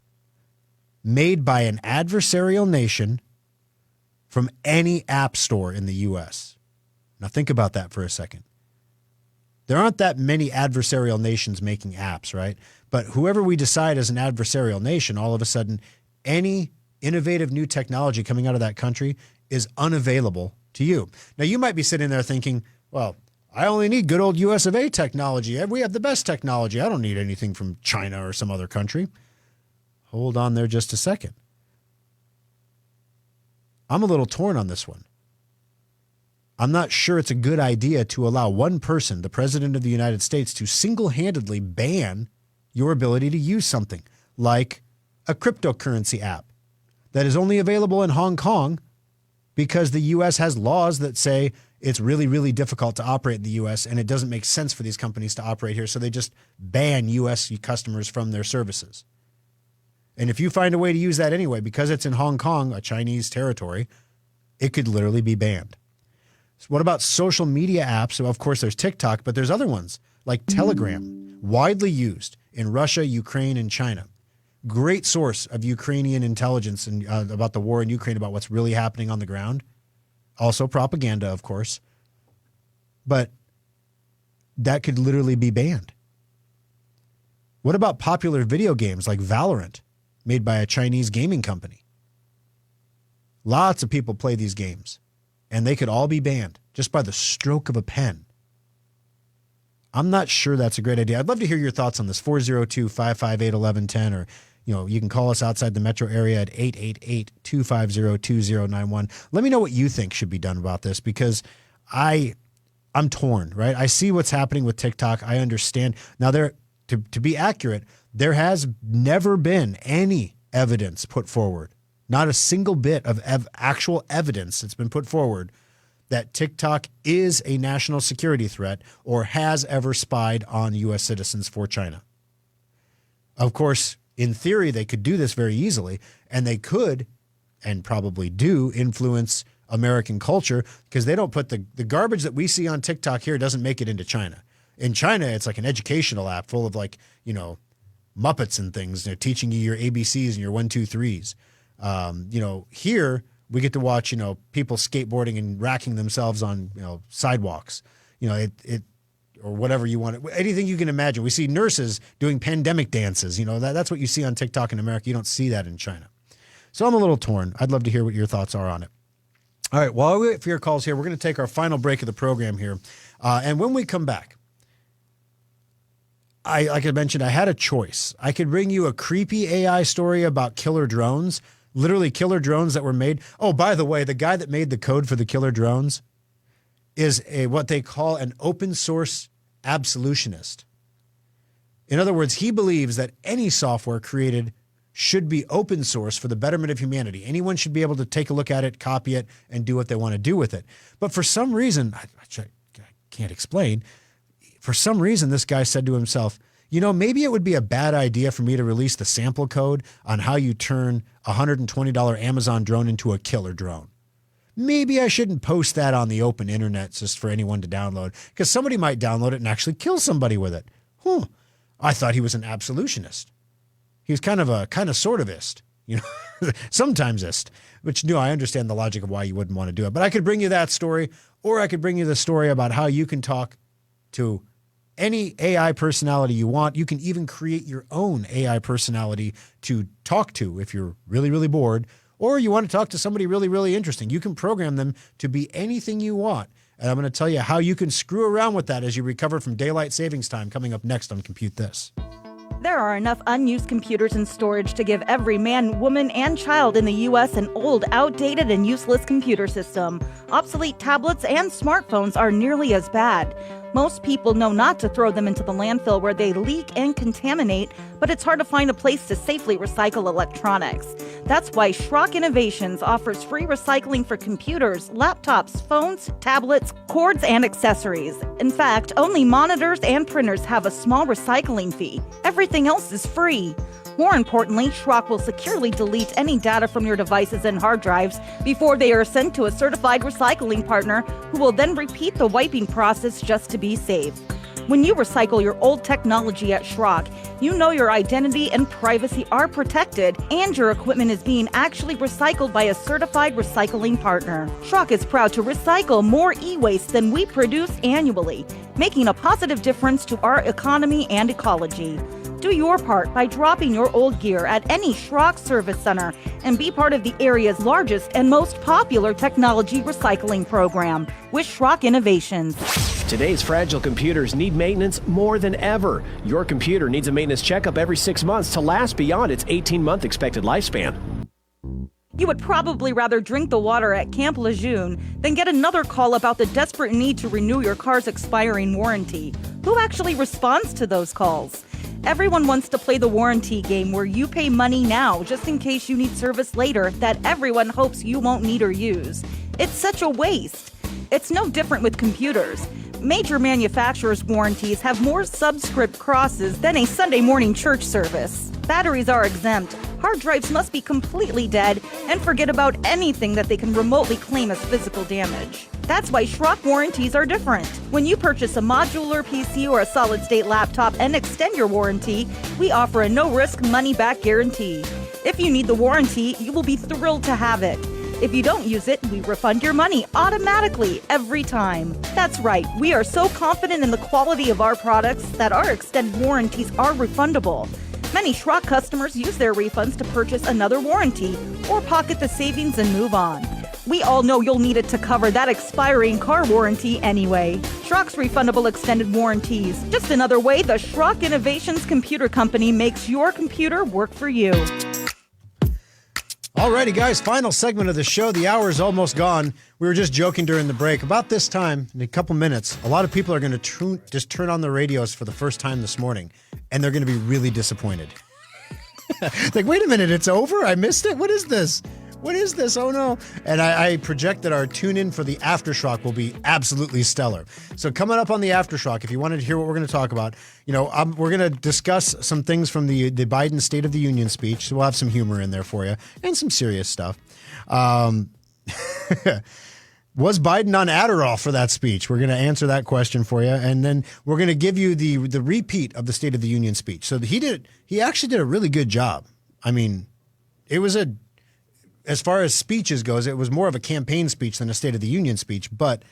made by an adversarial nation from any app store in the U.S. Now think about that for a second. There aren't that many adversarial nations making apps, right? But whoever we decide as an adversarial nation, all of a sudden, any innovative new technology coming out of that country is unavailable to you. Now, you might be sitting there thinking, well, I only need good old US of A technology. We have the best technology. I don't need anything from China or some other country. Hold on there just a second. I'm a little torn on this one. I'm not sure it's a good idea to allow one person, the President of the United States, to single-handedly ban your ability to use something like a cryptocurrency app that is only available in Hong Kong because the U.S. has laws that say it's really, really difficult to operate in the U.S. and it doesn't make sense for these companies to operate here, so they just ban U.S. customers from their services. And if you find a way to use that anyway, because it's in Hong Kong, a Chinese territory, it could literally be banned. So what about social media apps? So of course, there's TikTok, but there's other ones like Telegram, widely used in Russia, Ukraine, and China. Great source of Ukrainian intelligence and about the war in Ukraine, about what's really happening on the ground. Also propaganda, of course. But that could literally be banned. What about popular video games like Valorant, made by a Chinese gaming company? Lots of people play these games, and they could all be banned just by the stroke of a pen. I'm not sure that's a great idea. I'd love to hear your thoughts on this. 402-558-1110, or you can call us outside the metro area at 888-250-2091. Let me know what you think should be done about this, because I'm torn, right? I see what's happening with TikTok. I understand. Now, to be accurate, there has never been any evidence put forward, not a single bit of actual evidence that's been put forward that TikTok is a national security threat or has ever spied on U.S. citizens for China. Of course, in theory, they could do this very easily, and they could, and probably do, influence American culture, because they don't put the garbage that we see on TikTok here doesn't make it into China. In China, it's like an educational app full of Muppets and things, teaching you your ABCs and your 1, 2, 3s. Here we get to watch, people skateboarding and racking themselves on, sidewalks, or whatever you want. Anything you can imagine. We see nurses doing pandemic dances. That's what you see on TikTok in America. You don't see that in China. So I'm a little torn. I'd love to hear what your thoughts are on it. All right. While we wait for your calls here, we're going to take our final break of the program here. And when we come back, like I mentioned, I had a choice. I could bring you a creepy AI story about killer drones, literally killer drones that were made. Oh, by the way, the guy that made the code for the killer drones is what they call an open source absolutionist. In other words, he believes that any software created should be open source for the betterment of humanity. Anyone should be able to take a look at it, copy it, and do what they want to do with it. But for some reason, which I can't explain, for some reason, this guy said to himself, maybe it would be a bad idea for me to release the sample code on how you turn a $120 Amazon drone into a killer drone. Maybe I shouldn't post that on the open internet just for anyone to download, because somebody might download it and actually kill somebody with it. I thought he was an absolutionist. He was kind of sort ofist, sometimesist, which I understand the logic of why you wouldn't want to do it. But I could bring you that story, or I could bring you the story about how you can talk to any AI personality you want. You can even create your own AI personality to talk to if you're really, really bored, or you want to talk to somebody really, really interesting. You can program them to be anything you want. And I'm going to tell you how you can screw around with that as you recover from daylight savings time coming up next on Compute This. There are enough unused computers in storage to give every man, woman, and child in the U.S. an old, outdated, and useless computer system. Obsolete tablets and smartphones are nearly as bad. Most people know not to throw them into the landfill where they leak and contaminate, but it's hard to find a place to safely recycle electronics. That's why Schrock Innovations offers free recycling for computers, laptops, phones, tablets, cords, and accessories. In fact, only monitors and printers have a small recycling fee. Everything else is free. More importantly, Schrock will securely delete any data from your devices and hard drives before they are sent to a certified recycling partner who will then repeat the wiping process just to be safe. When you recycle your old technology at Schrock, you know your identity and privacy are protected and your equipment is being actually recycled by a certified recycling partner. Schrock is proud to recycle more e-waste than we produce annually, making a positive difference to our economy and ecology. Do your part by dropping your old gear at any Schrock service center and be part of the area's largest and most popular technology recycling program with Schrock Innovations. Today's fragile computers need maintenance more than ever. Your computer needs a maintenance checkup every 6 months to last beyond its 18-month expected lifespan. You would probably rather drink the water at Camp Lejeune than get another call about the desperate need to renew your car's expiring warranty. Who actually responds to those calls? Everyone wants to play the warranty game where you pay money now just in case you need service later that everyone hopes you won't need or use. It's such a waste. It's no different with computers. Major manufacturers' warranties have more subscript crosses than a Sunday morning church service. Batteries are exempt, hard drives must be completely dead, and forget about anything that they can remotely claim as physical damage. That's why Schrock warranties are different. When you purchase a modular PC or a solid-state laptop and extend your warranty, we offer a no-risk money-back guarantee. If you need the warranty, you will be thrilled to have it. If you don't use it, we refund your money automatically every time. That's right, we are so confident in the quality of our products that our extended warranties are refundable. Many Schrock customers use their refunds to purchase another warranty or pocket the savings and move on. We all know you'll need it to cover that expiring car warranty anyway. Schrock's refundable extended warranties. Just another way the Schrock Innovations Computer Company makes your computer work for you. Alrighty, guys, final segment of the show. The hour is almost gone. We were just joking during the break. About this time, in a couple minutes, a lot of people are going to just turn on their radios for the first time this morning, and they're going to be really disappointed. Like, wait a minute, it's over? I missed it? What is this? What is this? Oh, no. And I project that our tune-in for the Aftershock will be absolutely stellar. So coming up on the Aftershock, if you wanted to hear what we're going to talk about, we're going to discuss some things from the Biden State of the Union speech. So we'll have some humor in there for you and some serious stuff. Was Biden on Adderall for that speech? We're going to answer that question for you. And then we're going to give you the repeat of the State of the Union speech. So he actually did a really good job. I mean, it was as far as speeches goes, it was more of a campaign speech than a State of the Union speech. But,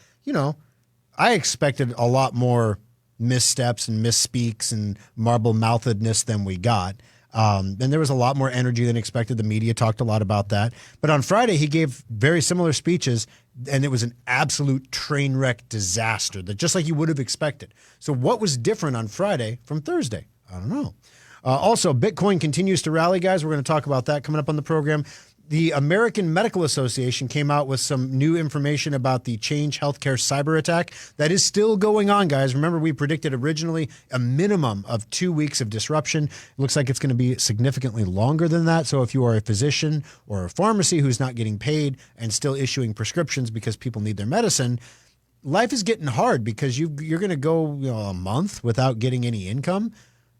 I expected a lot more missteps and misspeaks and marble-mouthedness than we got. And there was a lot more energy than expected. The media talked a lot about that. But on Friday, he gave very similar speeches, and it was an absolute train wreck disaster, that just like you would have expected. So what was different on Friday from Thursday? I don't know. Also, Bitcoin continues to rally, guys. We're going to talk about that coming up on the program. The American Medical Association came out with some new information about the Change Healthcare cyber attack that is still going on, guys. Remember, we predicted originally a minimum of 2 weeks of disruption. It looks like it's going to be significantly longer than that. So if you are a physician or a pharmacy who's not getting paid and still issuing prescriptions because people need their medicine, life is getting hard because you're going to go a month without getting any income.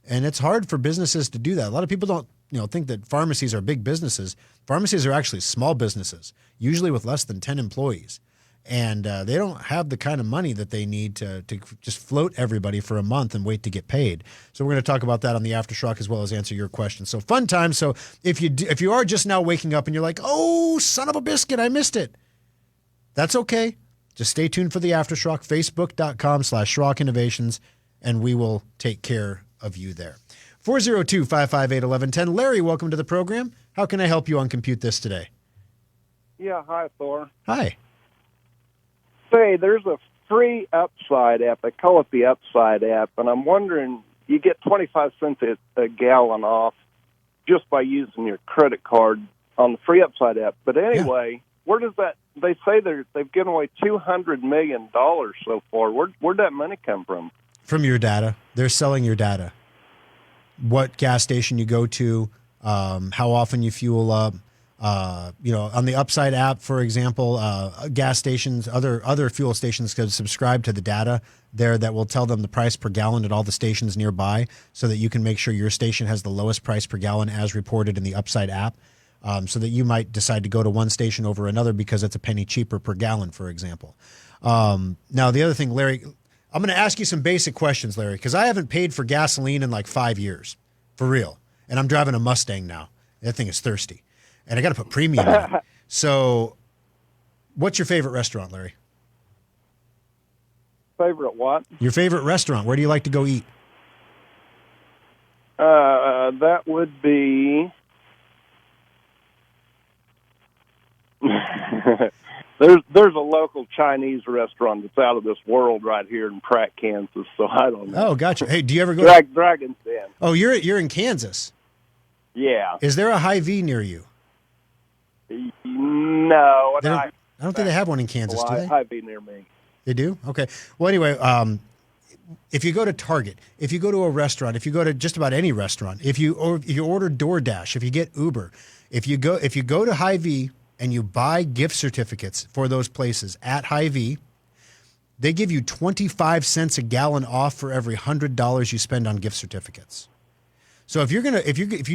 And it's hard for businesses to do that. A lot of people don't think that pharmacies are big businesses. Pharmacies are actually small businesses, usually with less than 10 employees. And they don't have the kind of money that they need to just float everybody for a month and wait to get paid. So we're going to talk about that on the Aftershock as well as answer your questions. So fun time. So if you are just now waking up and you're like, oh, son of a biscuit, I missed it. That's okay. Just stay tuned for the Aftershock, facebook.com/Schrock Innovations, and we will take care of you there. 402-558-1110. Larry, welcome to the program. How can I help you on Compute This today? Yeah, hi, Thor. Hi. Say, there's a free Upside app. They call it the Upside app, and I'm wondering, you get 25 cents a gallon off just by using your credit card on the free Upside app. But anyway, where does that? They say they've given away $200 million so far. Where'd that money come from? From your data. They're selling your data. What gas station you go to, how often you fuel up. On the Upside app, for example, gas stations, other fuel stations could subscribe to the data there that will tell them the price per gallon at all the stations nearby, so that you can make sure your station has the lowest price per gallon as reported in the Upside app, so that you might decide to go to one station over another because it's a penny cheaper per gallon, for example. Now, the other thing, Larry, I'm going to ask you some basic questions, Larry, because I haven't paid for gasoline in like 5 years, for real, and I'm driving a Mustang now. That thing is thirsty. And I got to put premium in it. So what's your favorite restaurant, Larry? Favorite what? Your favorite restaurant. Where do you like to go eat? That would be... There's a local Chinese restaurant that's out of this world right here in Pratt, Kansas, so I don't know. Oh, gotcha. Hey, do you ever go Dragon's Den. Oh, you're in Kansas. Yeah. Is there a Hy-Vee near you? No. I don't think they have one in Kansas, do they? Hy-Vee near me. They do? Okay. Well, anyway, if you go to Target, if you go to a restaurant, if you go to just about any restaurant, if you order DoorDash, if you get Uber, if you go to Hy-Vee and you buy gift certificates for those places at Hy-Vee, they give you 25 cents a gallon off for every $100 you spend on gift certificates. So if you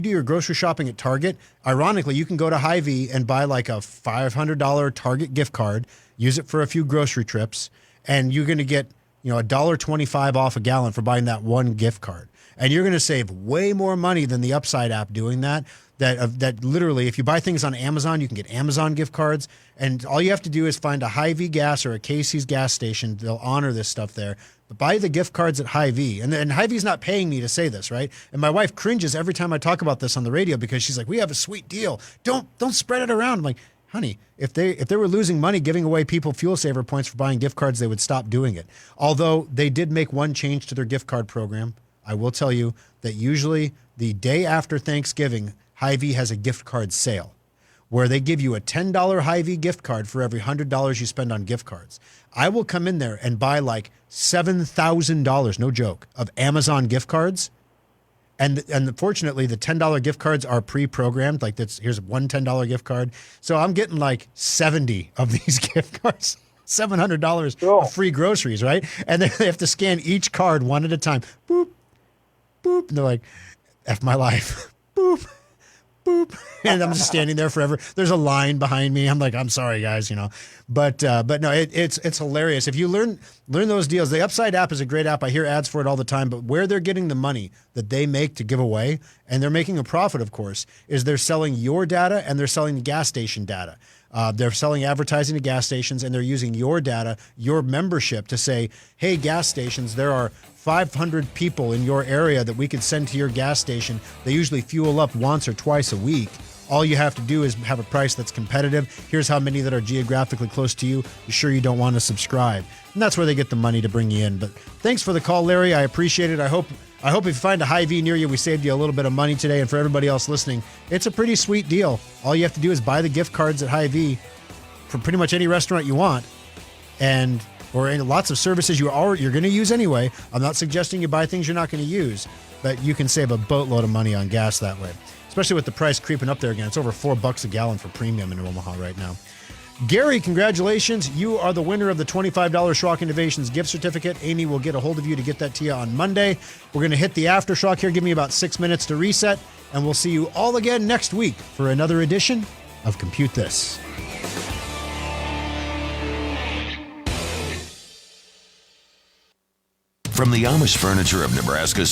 do your grocery shopping at Target, ironically, you can go to Hy-Vee and buy like a $500 Target gift card, use it for a few grocery trips, and you're going to get $1.25 off a gallon for buying that one gift card. And you're going to save way more money than the Upside app doing that. That literally, if you buy things on Amazon, you can get Amazon gift cards. And all you have to do is find a Hy-Vee gas or a Casey's gas station. They'll honor this stuff there. But buy the gift cards at Hy-Vee. And Hy-Vee's not paying me to say this, right? And my wife cringes every time I talk about this on the radio because she's like, we have a sweet deal. Don't spread it around. I'm like, honey, if they were losing money giving away people fuel saver points for buying gift cards, they would stop doing it. Although they did make one change to their gift card program. I will tell you that usually the day after Thanksgiving, Hy-Vee has a gift card sale where they give you a $10 Hy-Vee gift card for every $100 you spend on gift cards. I will come in there and buy like $7,000, no joke, of Amazon gift cards. And fortunately, the $10 gift cards are pre-programmed. Like here's one $10 gift card. So I'm getting like 70 of these gift cards. $700 of free groceries, right? And they have to scan each card one at a time. Boop, boop. And they're like, F my life. Boop. Boop. And I'm just standing there forever. There's a line behind me. I'm like, I'm sorry, guys, But no, it's hilarious. If you learn those deals, the Upside app is a great app. I hear ads for it all the time. But where they're getting the money that they make to give away, and they're making a profit, of course, is they're selling your data and they're selling the gas station data. They're selling advertising to gas stations, and they're using your data, your membership, to say, hey, gas stations, there are 500 people in your area that we could send to your gas station. They usually fuel up once or twice a week. All you have to do is have a price that's competitive. Here's how many that are geographically close to you. You sure you don't want to subscribe? And that's where they get the money to bring you in. But thanks for the call, Larry. I appreciate it. I hope if you find a Hy-Vee near you, we saved you a little bit of money today. And for everybody else listening, it's a pretty sweet deal. All you have to do is buy the gift cards at Hy-Vee for pretty much any restaurant you want, or lots of services you're going to use anyway. I'm not suggesting you buy things you're not going to use, but you can save a boatload of money on gas that way, especially with the price creeping up there again. It's over $4 a gallon for premium in Omaha right now. Gary, congratulations. You are the winner of the $25 Schrock Innovations gift certificate. Amy will get a hold of you to get that to you on Monday. We're going to hit the Aftershock here. Give me about 6 minutes to reset, and we'll see you all again next week for another edition of Compute This. From the Amish furniture of Nebraska's